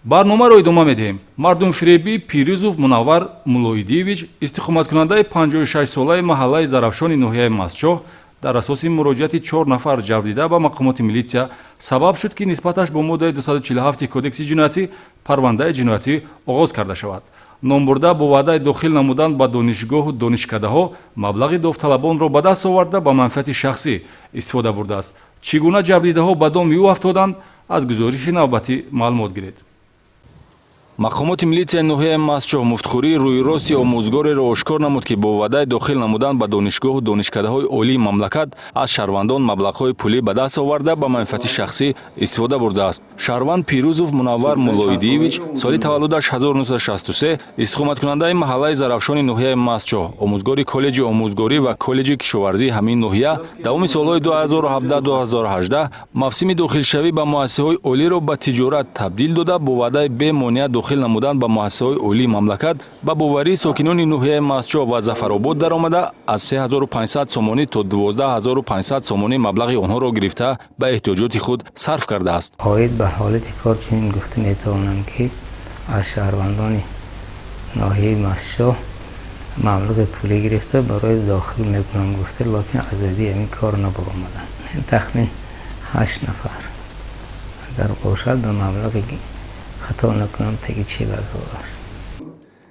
барномаро идома медиҳем. Мардумфиребӣ Пирӯзов Мунаввар Муллоидиевич, истиқоматкунандаи 56 солаи маҳаллаи Зарафшони ноҳияи Мастчоҳ, дар асоси муроҷиати 4 нафар ҷабр дида ба мақомоти милитсия сабаб шуд, ки нисбаташ бо моддаи 247 кодекси ҷиноятӣ парвандаи ҷиноятӣ оғоз карда шавад. Номбурда бо ваъдаи дохил намудан ба донишгоҳу донишкадаҳо маблағи довталабонро ба даст оварда ба манфиати шахсӣ истифода бурдааст. Чӣ гуна ҷабрдидаҳо ба доми ӯ афтоданд, аз гузориши навбатӣ маълумот гиред. мақомоти милитсияи ноҳияи Мастчоҳ муфтхӯрии рӯйрости омӯзгореро ошкор намуд, ки бо ваъдаи дохил намудан ба донишгоҳу донишкадаҳои олии мамлакат аз шаҳрвандон маблағҳои пулӣ ба даст оварда ба манфиати шахсӣ истифода бурдааст. шаҳрванд Пирӯзов Мунаввар Муллоидиевич соли таваллудаш 1963, истиқоматкунандаи маҳаллаи Зарафшони ноҳияи Мастчоҳ, омӯзгори коллеҷи омӯзгорӣ ва коллеҷи кишоварзии ҳамин ноҳия, давоми солҳои 2017-2018 мавсими дохилшавӣ ба муассисаҳои олиро ба тиҷорат табдил дода, бо ваъдаи бемонеа дохил намудан ба муассисаҳои олии мамлакат ба боварии сокинони ноҳияи Мастчоҳ ва Зафаробод даромада, аз 3500 сомонӣ то 12500 сомонӣ маблағи онҳоро гирифта ба эҳтиёҷоти худ сарф кардааст. оид ба ҳолати кор чунин гуфта метавонам, ки аз шаҳрвандони ноҳияи Мастчоҳ маблағи пулӣ гирифта барои дохил мекунам гуфта, лакин азоди ҳамин кор набаромаданд. тахмин 8 нафар агар бошад ба маблағи хато накунам таги 40,000 аст.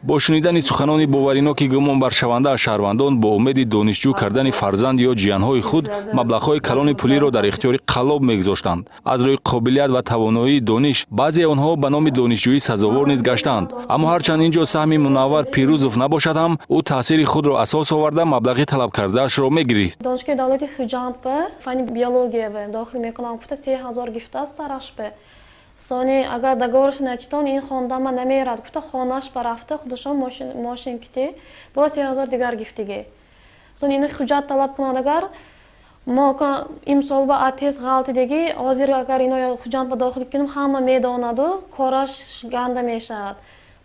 бо шунидани суханони бовариноки гумонбаршаванда аз шаҳрвандон бо умеди донишҷӯ кардани фарзанд ё ҷиянҳои худ маблағҳои калони пулиро дар ихтиёри қаллоб мегузоштанд. аз рӯи қобилият ва тавоноии дониш баъзе онҳо ба номи донишҷӯӣ сазовор низ гаштанд. аммо ҳарчанд ин ҷо саҳми Мунаввар Пирӯзов набошад ҳам, ӯ таъсири худро асос оварда маблағи талаб кардаашро мегирифт. донишгоҳи давлати ҳуҷҷатбе фани биологияве дохил мекунам гуфта 3000 гифтааст сарашбе. сони агар договорш начитон ин хондама намерад гуфта хонаш парафта худашон мошин кити бо 3000 дигар гифтиге. сони ин ҳуҷҷат талаб кунад агар мо имсол ба атез ғалтидеги ҳозир агар ино ҳуҷҷат ба дохил кунем ҳама медонаду кораш ганда мешавад.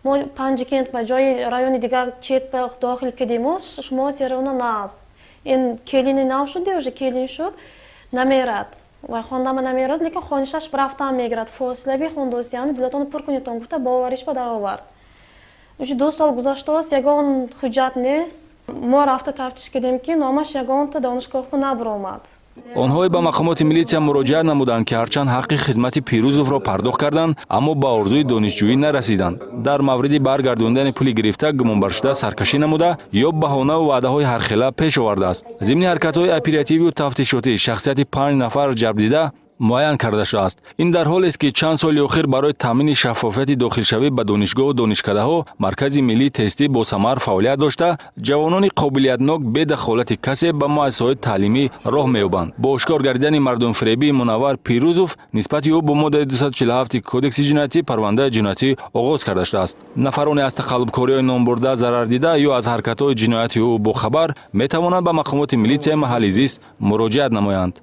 мо Панҷикент ба ҷои райони дигар чет ба дохил кидиму шумо серона наз. ин келини нав шуди уже келин шуд намерад. ва хондама намерад, лекин хонишаш рафтан мегирад. фосилави хондосияни дилатони пур кунитон гуфта бовариш ба даровард. уҷи 2 сол гузаштааст, ягон ҳуҷҷат нест. мо рафта тафтиш кидем, ки номаш ягонта донишгоҳ набаромад. онҳое ба мақомоти милитсия муроҷиат намуданд, ки ҳарчанд ҳаққи хизмати Пирӯзовро пардохт карданд, аммо ба орзуи донишҷӯӣ нарасиданд. дар мавриди баргардондани пули гирифта гумонбаршуда саркашӣ намуда ё баҳонаву ваъдаҳои ҳархела пеш овардааст. зимни ҳаракатҳои оперативию тафтишотӣ шахсияти 5 нафар ҷабрдида муайян карда шудааст. ин дар ҳолест, ки чанд соли охир барои таъмини шаффофияти дохилшавӣ ба донишгоҳу донишкадаҳо маркази миллии тестӣ бо самар фаъолият дошта, ҷавонони қобилиятнок бе дахолати касе ба муассисаҳои таълимӣ роҳ меёбанд. бо ошкор гардидани мардумфиребии Мунаввар Пирӯзов нисбати ӯ бо моддаи 247 кодекси ҷиноятӣ парвандаи ҷиноятӣ оғоз карда шудааст. нафароне аз тақаллубкориҳои номбурда зарардида ё аз ҳаракатҳои ҷиноятии ӯ бохабар метавонанд ба мақомоти милитсияи маҳаллии зист муроҷиат намоянд.